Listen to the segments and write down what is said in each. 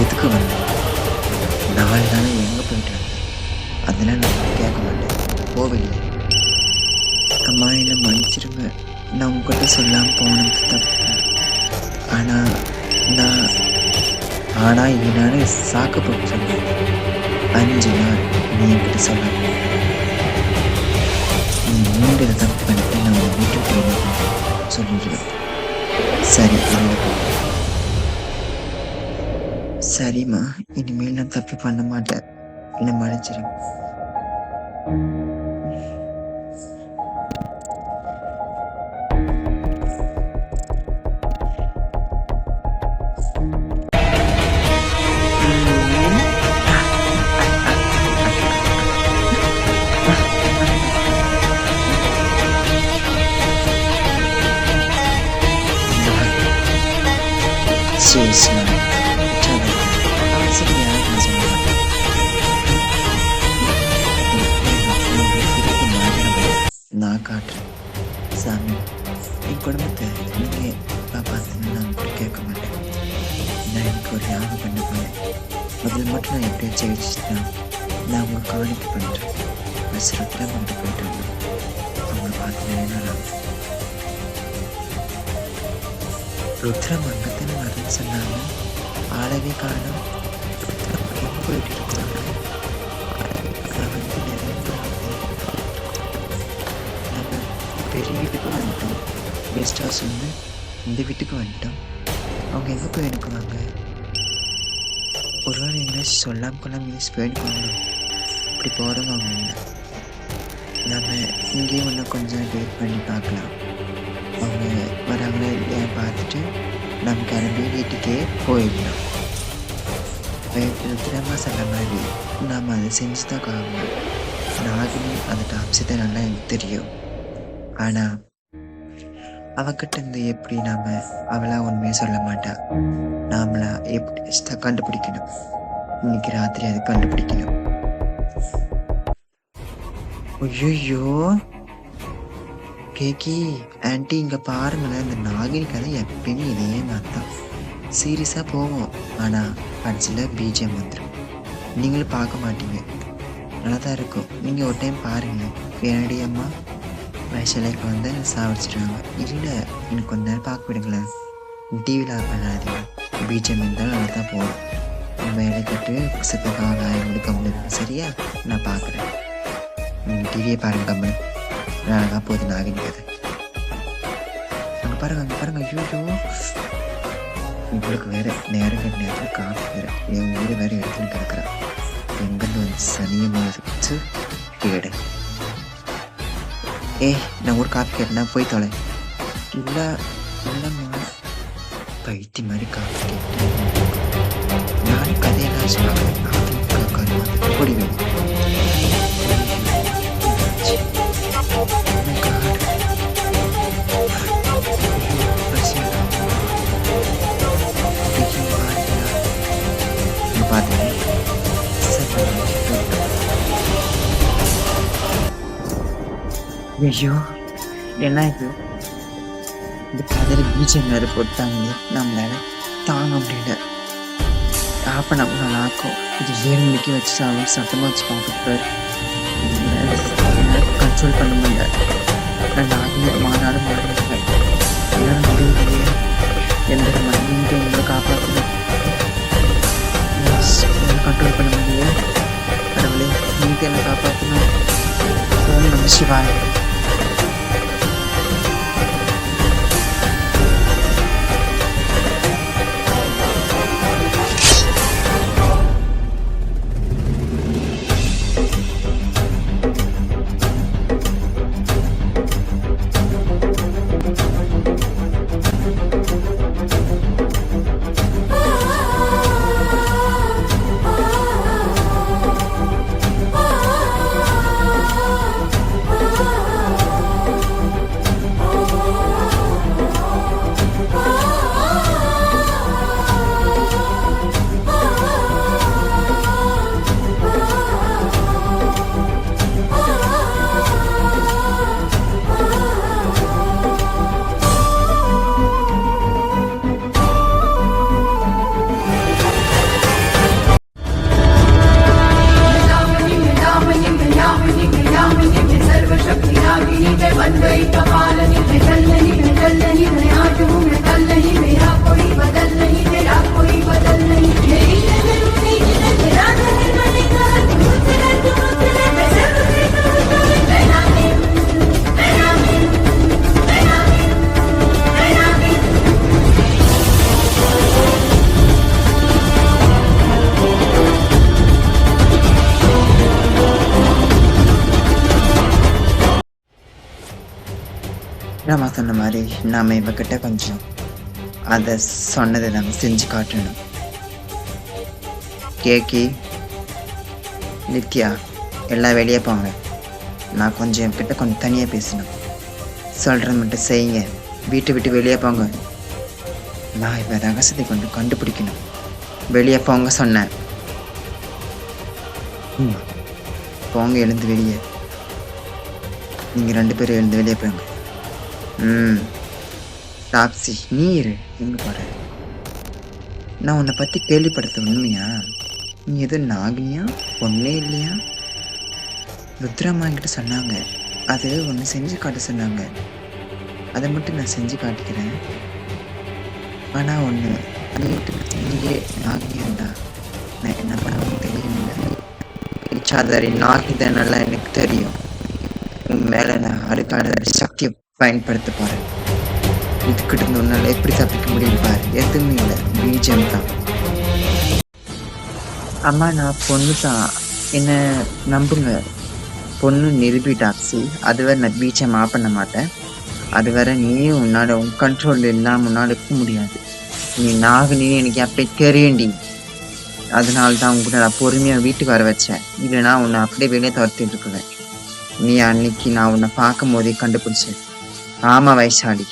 எதுக்கு வந்தேன்? 4 நாள் எங்கே போயிட்டு வந்தேன்? அதெல்லாம் நான் கேட்க மாட்டேன். போவில்லை. அம்மா என்னை மன்னிச்சிருங்க. நான் உங்ககிட்ட சொல்லாமல் போனது தப்பு. ஆனால் நான் சாக்கு போட்டு சொன்னேன். 5 நாள் நீ என்கிட்ட சொல்லாம நீ 3 தப்பு பண்ணிட்டு நான் உன்னை விட்டுட்டு சொல்லிடுவேன். சரி, சரிம்மா, இனிமேல் நான் தப்பு பண்ண மாட்டேன். என்னை மன்னிச்சிருங்க. Seriously, நான் காட்டுறேன். சாமி, என் குடும்பத்தை நீங்கள் காப்பாற்றுன்னு நான் கூட கேட்க மாட்டேன். நான் எனக்கு ஒரு யாகம் பண்ண போகிறேன். அதில் மட்டும் நான் எப்படியாச்சும் ஜெயிச்சுட்டேன். நான் உங்களை கவனிக்க பண்ணுறேன். பஸ் ருத்ரம் கொண்டு போயிட்டு வந்தேன். அவங்கள பார்த்து ருத்ரம் அங்கத்தானே வரேன்னு சொன்னாங்க. ஆளவே காணும். ருத்ரம் எங்கே போயிட்டு இருக்காங்க? நம்ம பெரிய வீட்டுக்கு வந்துட்டோம். கெஸ்ட் ஹவுஸ் வந்து இந்த வீட்டுக்கு வந்துட்டோம். அவங்க எங்கே போய் எடுக்குவாங்க? ஒருவேளை எங்கேயாச்சும் சொல்லாமல் கொள்ளாமல் போயிடுவாங்க. இப்படி போகிறவங்க அவங்க இல்லை. நம்ம இங்கேயும் இன்னும் கொஞ்சம் வெயிட் பண்ணி பார்க்கலாம். அவங்க வராங்களே இல்லையா பார்த்துட்டு நம்ம கிளம்பி வீட்டுக்கே போயிடலாம். திரும்ப சொன்ன மாதிரி நாம் அதை செஞ்சு தான் காணும். நாகினி அந்த டாப்ஸத்தை நல்லா எனக்கு தெரியும். ஆனால் அவகிட்ட இருந்து எப்படி நாம் அவளா உண்மையை சொல்ல மாட்டா. நாமளா எப்படி கண்டுபிடிக்கணும். இன்னைக்கு ராத்திரி அதை கண்டுபிடிக்கணும். ஐயோ கேக்கி ஆன்ட்டி, இங்கே பாருங்களேன். இந்த நாகினி கதை எப்பயுமே இதே மாதிரி தான். சீரியஸாக போவோம், ஆனால் கடைசியில் பிஜிஎம் வந்துடும். நீங்களும் பார்க்க மாட்டீங்க. நல்லா தான் இருக்கும். நீங்கள் ஒரு டைம் பாருங்கள். ஏனடி அம்மா வயசுலைக்கு வந்து சாவடிச்சிடுவாங்க. இல்லை, எனக்கு கொஞ்ச நேரம் பார்க்க விடுங்களேன். டிவியில் ஆஃப் பண்ணாதீங்க. பிஜிஎம் இருந்தாலும் நல்லா தான் போகும். வேலை கட்டு புதுசாக எடுக்க முடியாது. சரியா? நான் பார்க்குறேன். நீங்கள் டிவியை பாருங்க கம்மனு. அழகா போகுது நாகினி கதை. அங்கே பாருங்க. ஐயோ, உங்களுக்கு வேற நேரம் நேரத்தில் காஃபி வேற என் ஊரை வேற இடத்துல கிடக்குறா. எங்கேருந்து வந்து சனியமாக கேடு. நான் ஒரு காஃபி கேட்டேன்னா போய் தொலை. இல்லைம்மா, பைத்தி மாதிரி காஃபி கேட்டேன். நானே கதையெல்லாம் சொல்லுவேன். காஃபி பொடி வேணும். ஐயோ, என்ன இது? இந்த கதையில் பீஜம் வேறு போட்டாங்க. நம்மளால தாங்க முடியல. ஆஃப் பண்ண ஆக்கும். இது 7 மணிக்கு வச்சு சத்தமாக வச்சு பார்த்துட்டு கண்ட்ரோல் பண்ண முடியல. நான் மாநாடு மாறிட்டேன். என்னால் முடியலையே. எந்த மனைவிக்கு உங்களை காப்பாற்றணும். கண்ட்ரோல் பண்ண முடியல. கடவுளே, நீங்கள் என்னை காப்பாற்றணும். ஓம் நம சிவாய. நம்ம சொன்ன மாதிரி நாம இவகிட்ட கொஞ்சம் அதை சொன்னதை நம்ம செஞ்சு காட்டணும். கேக்கி, நித்யா எல்லாம் வெளியே போங்க. நான் கொஞ்சம் என்கிட்ட கொஞ்சம் தனியாக பேசணும். சொல்கிறது மட்டும் செய்யுங்க. வீட்டை விட்டு வெளியே போங்க. நான் இவ ரகசியத்தை கொஞ்சம் கண்டுபிடிக்கணும். வெளியே போங்க சொன்னேன். போங்க, எழுந்து வெளியே. நீங்கள் 2 பேரும் எழுந்து வெளியே போங்க. டாப்ஸி, நீ இரு. எங்கே போகிற? நான் உன்னை பற்றி கேள்விப்படுத்த உண்மையா? நீ எதுவும் நாகினியா? ஒன்றே இல்லையா? ருத்ராமா என்கிட்ட சொன்னாங்க. அது ஒன்று செஞ்சு காட்ட சொன்னாங்க. அதை மட்டும் நான் செஞ்சு காட்டிக்கிறேன். ஆனால் ஒன்று, நீயே நாகினியாண்டா. நான் என்ன பண்ணவும் தெரியல. இச்சாதாரி நாகிதனெல்லாம் எனக்கு தெரியும். உன் மேலே நான் அதுக்கான சக்தியை பயன்படுத்த போகிறேன். இதுக்கிட்ட இருந்து உன்னால் எப்படி தப்பிக்க முடியும் பாரு. எதுவுமே இல்லை, பீஜம் தான். அம்மா, நான் பொண்ணு தான், என்ன நம்புங்க. பொண்ணு நிரூபிட்டாச்சு. அதுவரை நான் பீச்சை பண்ண மாட்டேன். அதுவரை நீயும் உன்னால உன் கண்ட்ரோல் இல்லாமல் உன்னால் இருக்க முடியாது. நீ நாகினின்னு எனக்கு அப்படியே தெரியுண்டி. அதனால தான் உங்ககிட்ட நான் பொறுமையாக வீட்டுக்கு வர வச்சேன். இல்லைனா உன்னை அப்படியே வெளியே துரத்திட்டு இருக்குவேன். நீ அன்னைக்கு நான் உன்னை பார்க்கும் போதே கண்டுபிடிச்சேன். ஆமா வைஷாலி,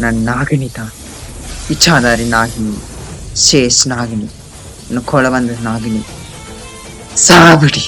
நான் நாகினி தான். இச்சாதாரி நாகினி, சேஷ் நாகினி, உன்னை கொலை வந்த நாகினி. சாவடி.